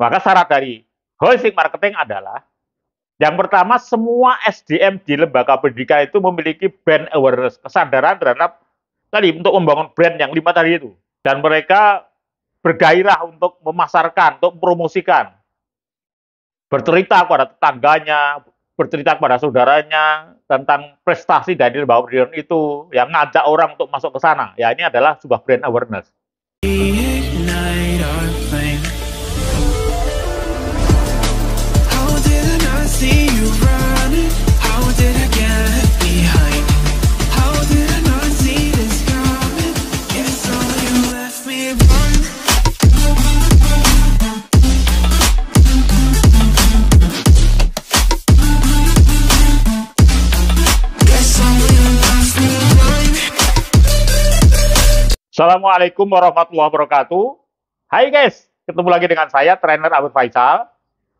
Maka syarat dari holistic marketing adalah yang pertama, semua SDM di lembaga pendidikan itu memiliki brand awareness, kesadaran terhadap tadi untuk membangun brand yang 5 tadi itu. Dan mereka bergairah untuk memasarkan, untuk mempromosikan. Bercerita kepada tetangganya, bercerita kepada saudaranya tentang prestasi dari lembaga pendidikan itu, yang ngajak orang untuk masuk ke sana. Ya, ini adalah sebuah brand awareness. Assalamualaikum warahmatullahi wabarakatuh. Hai guys, ketemu lagi dengan saya, trainer Abid Faisal.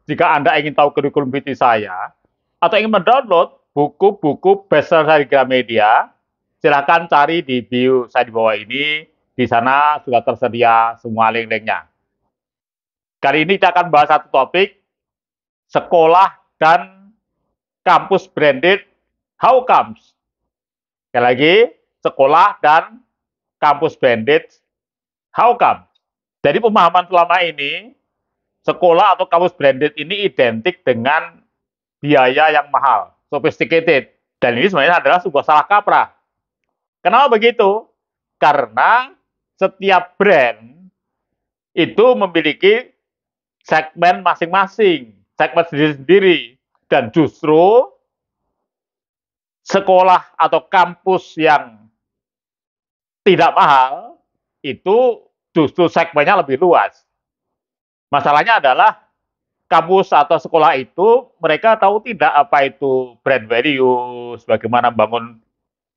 Jika Anda ingin tahu kurikulum PT saya, atau ingin mendownload buku-buku bestseller dari Gramedia, silahkan cari di bio saya di bawah ini. Di sana sudah tersedia semua link-linknya. Kali ini kita akan bahas satu topik, sekolah dan kampus branded, how comes? Sekali lagi, sekolah dan kampus branded, how come? Jadi pemahaman selama ini, sekolah atau kampus branded ini identik dengan biaya yang mahal, sophisticated. Dan ini sebenarnya adalah sebuah salah kaprah. Kenapa begitu? Karena setiap brand itu memiliki segmen masing-masing, segmen sendiri-sendiri. Dan justru sekolah atau kampus yang tidak mahal, itu justru segmennya lebih luas. Masalahnya adalah kampus atau sekolah itu mereka tahu tidak apa itu brand values, bagaimana membangun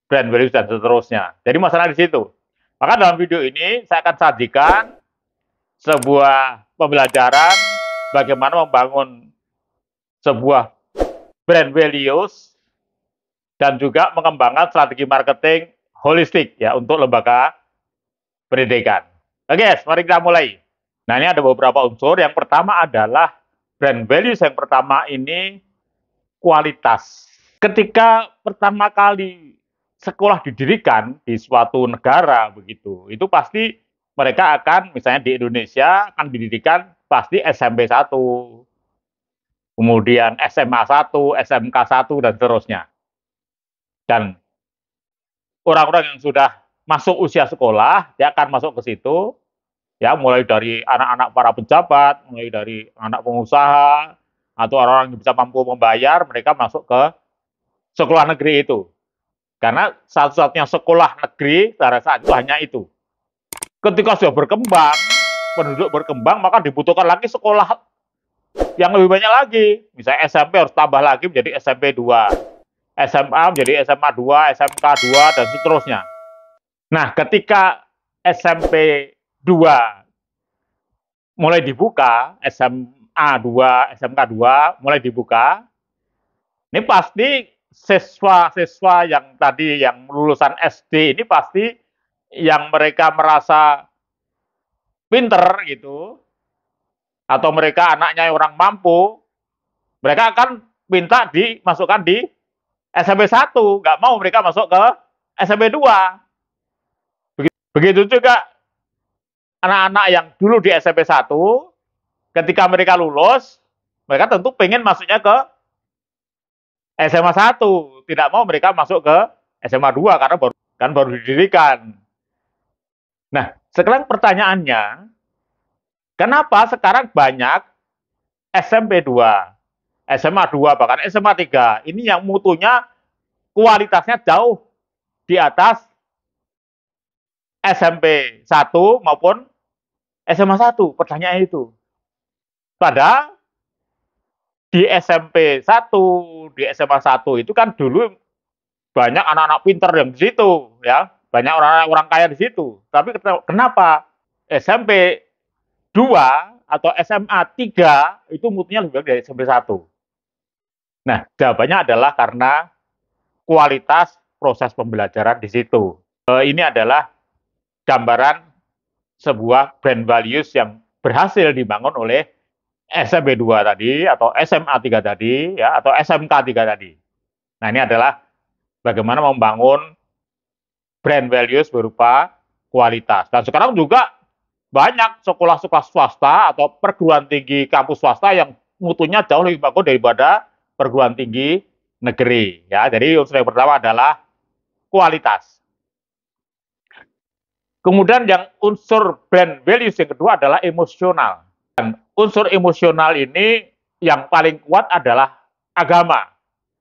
brand values dan seterusnya. Jadi masalah di situ. Maka dalam video ini saya akan sajikan sebuah pembelajaran bagaimana membangun sebuah brand values dan juga mengembangkan strategi marketing holistik ya untuk lembaga pendidikan. Oke, mari kita mulai. Nah, ini ada beberapa unsur. Yang pertama adalah brand values. Yang pertama ini kualitas. Ketika pertama kali sekolah didirikan di suatu negara begitu, itu pasti mereka akan misalnya di Indonesia akan didirikan pasti SMP 1, kemudian SMA 1, SMK 1 dan seterusnya. Dan orang-orang yang sudah masuk usia sekolah, dia akan masuk ke situ, ya mulai dari anak-anak para pejabat, mulai dari anak pengusaha, atau orang-orang yang bisa mampu membayar, mereka masuk ke sekolah negeri itu. Karena satu-satunya sekolah negeri pada saat itu hanya itu. Ketika sudah berkembang, penduduk berkembang, maka dibutuhkan lagi sekolah yang lebih banyak lagi. Misalnya SMP harus tambah lagi menjadi SMP 2. SMA menjadi SMA 2, SMK 2, dan seterusnya. Nah, ketika SMP 2 mulai dibuka, SMA 2, SMK 2 mulai dibuka, ini pasti siswa-siswa yang tadi yang lulusan SD ini pasti yang mereka merasa pinter gitu, atau mereka anaknya orang mampu, mereka akan minta dimasukkan di SMP 1, nggak mau mereka masuk ke SMP 2. Begitu juga anak-anak yang dulu di SMP 1, ketika mereka lulus, mereka tentu pengen masuknya ke SMA 1, tidak mau mereka masuk ke SMA 2 karena baru didirikan. Nah, sekarang pertanyaannya, kenapa sekarang banyak SMP 2, SMA 2, bahkan SMA 3, ini yang mutunya kualitasnya jauh di atas SMP 1 maupun SMA 1, pertanyaannya itu. Padahal di SMP 1, di SMA 1 itu kan dulu banyak anak-anak pinter yang di situ, ya, banyak orang-orang kaya di situ. Tapi kenapa SMP 2 atau SMA 3 itu mutunya lebih baik dari SMP 1? Nah, jawabannya adalah karena kualitas proses pembelajaran di situ. Ini adalah gambaran sebuah brand values yang berhasil dibangun oleh SMP 2 tadi atau SMA 3 tadi ya atau SMK 3 tadi. Nah, ini adalah bagaimana membangun brand values berupa kualitas. Dan sekarang juga banyak sekolah-sekolah swasta atau perguruan tinggi kampus swasta yang mutunya jauh lebih bagus daripada perguruan tinggi negeri. Ya, jadi unsur yang pertama adalah kualitas. Kemudian yang unsur brand values yang kedua adalah emosional. Dan unsur emosional ini yang paling kuat adalah agama.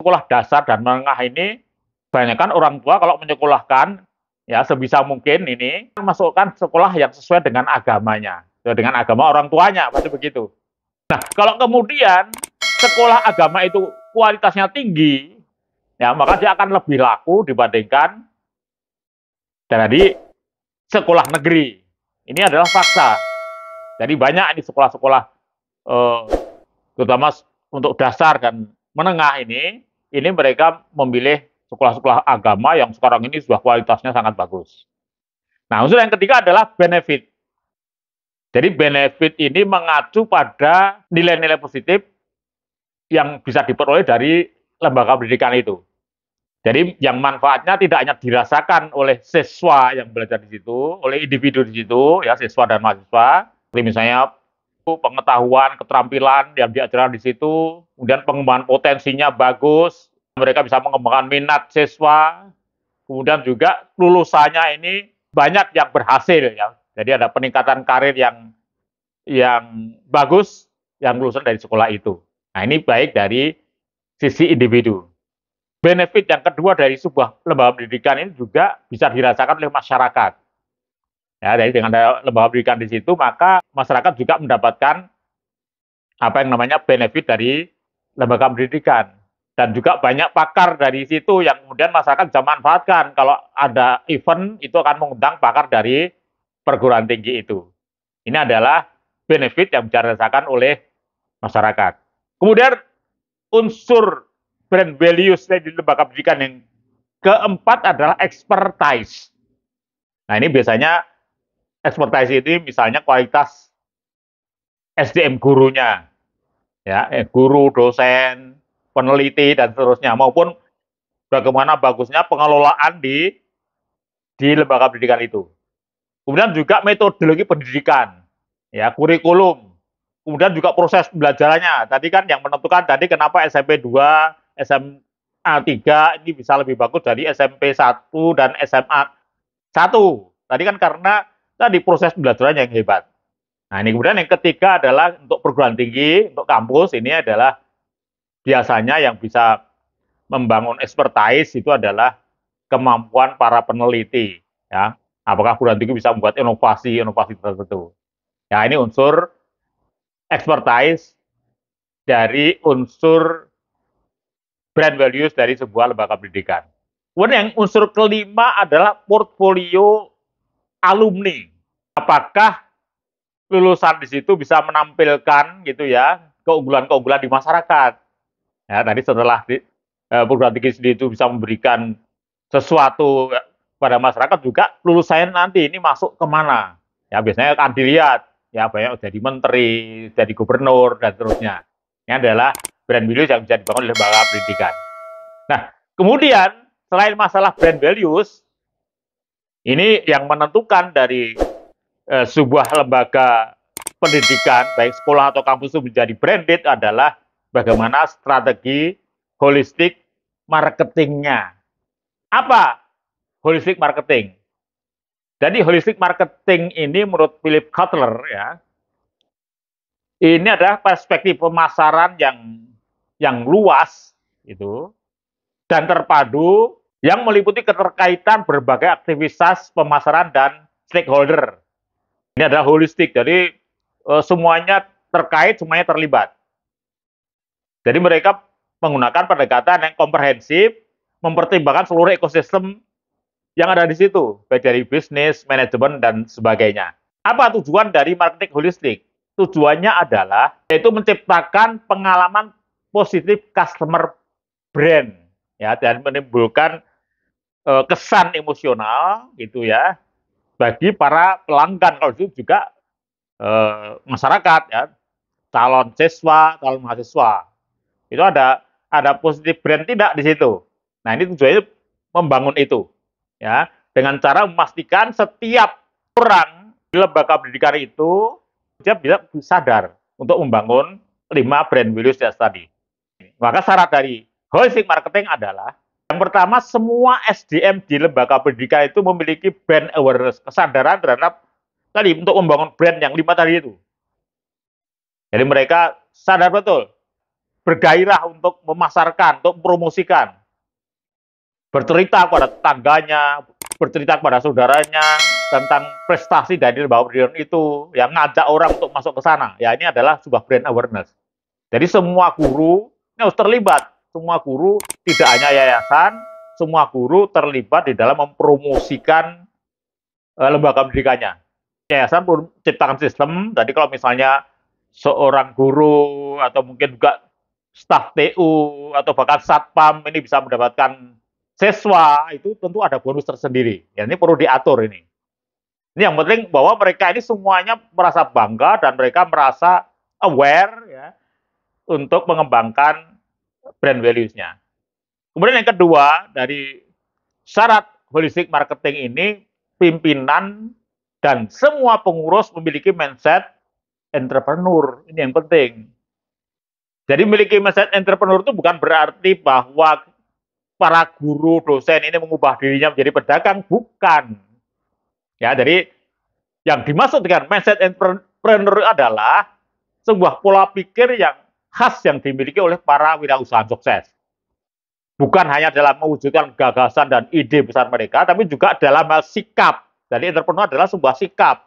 Sekolah dasar dan menengah ini kebanyakan orang tua kalau menyekolahkan ya sebisa mungkin ini masukkan sekolah yang sesuai dengan agamanya, sesuai dengan agama orang tuanya, pasti begitu. Nah, kalau kemudian sekolah agama itu kualitasnya tinggi, ya maka dia akan lebih laku dibandingkan dari sekolah negeri. Ini adalah fakta. Jadi banyak ini sekolah-sekolah terutama untuk dasar dan menengah ini mereka memilih sekolah-sekolah agama yang sekarang ini sudah kualitasnya sangat bagus. Nah, unsur yang ketiga adalah benefit. Jadi benefit ini mengacu pada nilai-nilai positif yang bisa diperoleh dari lembaga pendidikan itu. Jadi yang manfaatnya tidak hanya dirasakan oleh siswa yang belajar di situ, oleh individu di situ, ya siswa dan mahasiswa, seperti misalnya pengetahuan, keterampilan yang diajarkan di situ, kemudian pengembangan potensinya bagus, mereka bisa mengembangkan minat siswa, kemudian juga lulusannya ini banyak yang berhasil ya. Jadi ada peningkatan karir yang bagus yang lulusan dari sekolah itu. Nah, ini baik dari sisi individu. Benefit yang kedua dari sebuah lembaga pendidikan ini juga bisa dirasakan oleh masyarakat. Ya, jadi dengan ada lembaga pendidikan di situ, maka masyarakat juga mendapatkan apa yang namanya benefit dari lembaga pendidikan. Dan juga banyak pakar dari situ yang kemudian masyarakat bisa manfaatkan. Kalau ada event, itu akan mengundang pakar dari perguruan tinggi itu. Ini adalah benefit yang bisa dirasakan oleh masyarakat. Kemudian unsur brand values di lembaga pendidikan yang keempat adalah expertise. Nah, ini biasanya expertise ini misalnya kualitas SDM gurunya, ya, guru, dosen, peneliti dan seterusnya, maupun bagaimana bagusnya pengelolaan di lembaga pendidikan itu. Kemudian juga metodologi pendidikan, ya, kurikulum, kemudian juga proses pembelajarannya. Tadi kan yang menentukan tadi kenapa SMP 2, SMA 3 ini bisa lebih bagus dari SMP 1 dan SMA 1. Tadi kan karena tadi proses pembelajaran yang hebat. Nah, ini kemudian yang ketiga adalah untuk perguruan tinggi, untuk kampus, ini adalah biasanya yang bisa membangun expertise itu adalah kemampuan para peneliti. Ya, apakah perguruan tinggi bisa membuat inovasi tertentu. Ya, ini unsur expertise dari unsur brand values dari sebuah lembaga pendidikan. Kemudian yang unsur kelima adalah portfolio alumni. Apakah lulusan di situ bisa menampilkan gitu ya keunggulan-keunggulan di masyarakat. Ya, tadi setelah perguruan tinggi sendiri itu bisa memberikan sesuatu pada masyarakat, juga lulusan nanti ini masuk kemana. Ya, biasanya akan dilihat ya banyak jadi menteri, jadi gubernur dan seterusnya. Ini adalah brand values yang bisa dibangun oleh lembaga pendidikan. Nah, kemudian selain masalah brand values, ini yang menentukan dari sebuah lembaga pendidikan, baik sekolah atau kampus itu menjadi branded adalah bagaimana strategi holistik marketingnya. Apa holistik marketing? Jadi holistik marketing ini menurut Philip Kotler ya, ini adalah perspektif pemasaran yang luas itu dan terpadu yang meliputi keterkaitan berbagai aktivitas pemasaran dan stakeholder. Ini adalah holistik, jadi semuanya terkait, semuanya terlibat. Jadi mereka menggunakan pendekatan yang komprehensif, mempertimbangkan seluruh ekosistem yang ada di situ, baik dari bisnis, manajemen, dan sebagainya. Apa tujuan dari marketing holistik? Tujuannya adalah yaitu menciptakan pengalaman positif customer brand, ya, dan menimbulkan kesan emosional gitu ya bagi para pelanggan, kalau itu juga masyarakat ya, calon siswa, calon mahasiswa. Itu ada positif brand tidak di situ. Nah, ini tujuannya membangun itu. Ya, dengan cara memastikan setiap orang di lembaga pendidikan itu dia bisa sadar untuk membangun 5 brand values tadi. Maka syarat dari holistic marketing adalah yang pertama, semua SDM di lembaga pendidikan itu memiliki brand awareness, kesadaran terhadap tadi untuk membangun brand yang 5 tadi itu. Jadi mereka sadar betul, bergairah untuk memasarkan, untuk mempromosikan, bercerita kepada tetangganya, bercerita kepada saudaranya tentang prestasi dari lembaga pendidikan itu, yang ngajak orang untuk masuk ke sana. Ya, ini adalah sebuah brand awareness. Jadi semua guru ini harus terlibat. Semua guru, tidak hanya yayasan, semua guru terlibat di dalam mempromosikan lembaga pendidikannya. Yayasan perlu menciptakan sistem. Jadi kalau misalnya seorang guru atau mungkin juga staf TU atau bahkan satpam ini bisa mendapatkan siswa, itu tentu ada bonus tersendiri. Ya, ini perlu diatur ini. Ini yang penting bahwa mereka ini semuanya merasa bangga dan mereka merasa aware ya untuk mengembangkan brand values-nya. Kemudian yang kedua, dari syarat holistic marketing ini, pimpinan dan semua pengurus memiliki mindset entrepreneur. Ini yang penting. Jadi memiliki mindset entrepreneur itu bukan berarti bahwa para guru, dosen ini mengubah dirinya menjadi pedagang, bukan. Ya, jadi yang dimaksud dengan mindset entrepreneur adalah sebuah pola pikir yang khas yang dimiliki oleh para wirausaha sukses. Bukan hanya dalam mewujudkan gagasan dan ide besar mereka, tapi juga dalam hal sikap. Jadi entrepreneur adalah sebuah sikap.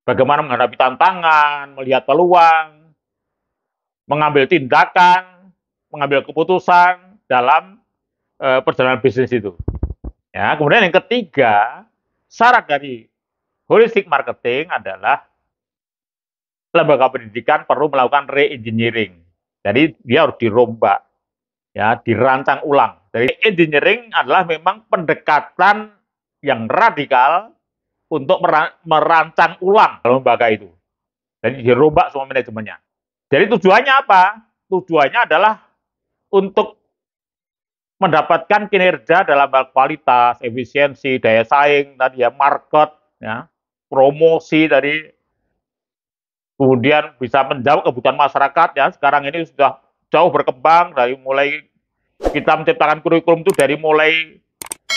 Bagaimana menghadapi tantangan, melihat peluang, mengambil tindakan, mengambil keputusan dalam perjalanan bisnis itu. Ya, kemudian yang ketiga, syarat dari holistic marketing adalah lembaga pendidikan perlu melakukan re-engineering. Jadi dia harus dirombak, ya, dirancang ulang. Jadi engineering adalah memang pendekatan yang radikal untuk merancang ulang lembaga itu. Jadi dirombak semua manajemennya. Jadi tujuannya apa? Tujuannya adalah untuk mendapatkan kinerja dalam hal kualitas, efisiensi, daya saing, tadi ya, market, ya, promosi dari kemudian bisa menjawab kebutuhan masyarakat ya. Sekarang ini sudah jauh berkembang dari mulai kita menciptakan kurikulum itu dari mulai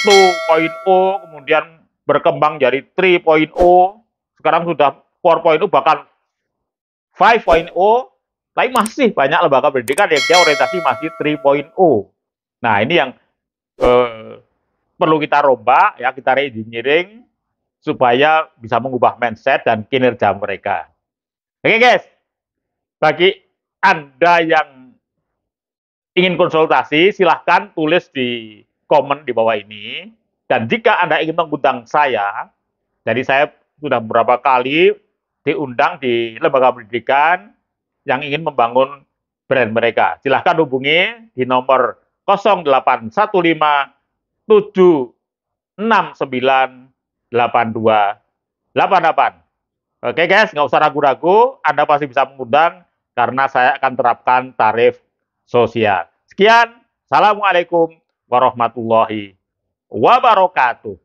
2.0 kemudian berkembang jadi 3.0, sekarang sudah 4.0 bahkan 5.0, tapi masih banyak lembaga pendidikan yang dia orientasi masih 3.0. Nah, ini yang perlu kita rombak ya, kita re-engineering supaya bisa mengubah mindset dan kinerja mereka. Oke guys, bagi Anda yang ingin konsultasi, silahkan tulis di komen di bawah ini. Dan jika Anda ingin mengundang saya, jadi saya sudah beberapa kali diundang di lembaga pendidikan yang ingin membangun brand mereka. Silahkan hubungi di nomor 0815 769 8288. Oke guys, nggak usah ragu-ragu, Anda pasti bisa mengundang karena saya akan terapkan tarif sosial. Sekian, Assalamualaikum warahmatullahi wabarakatuh.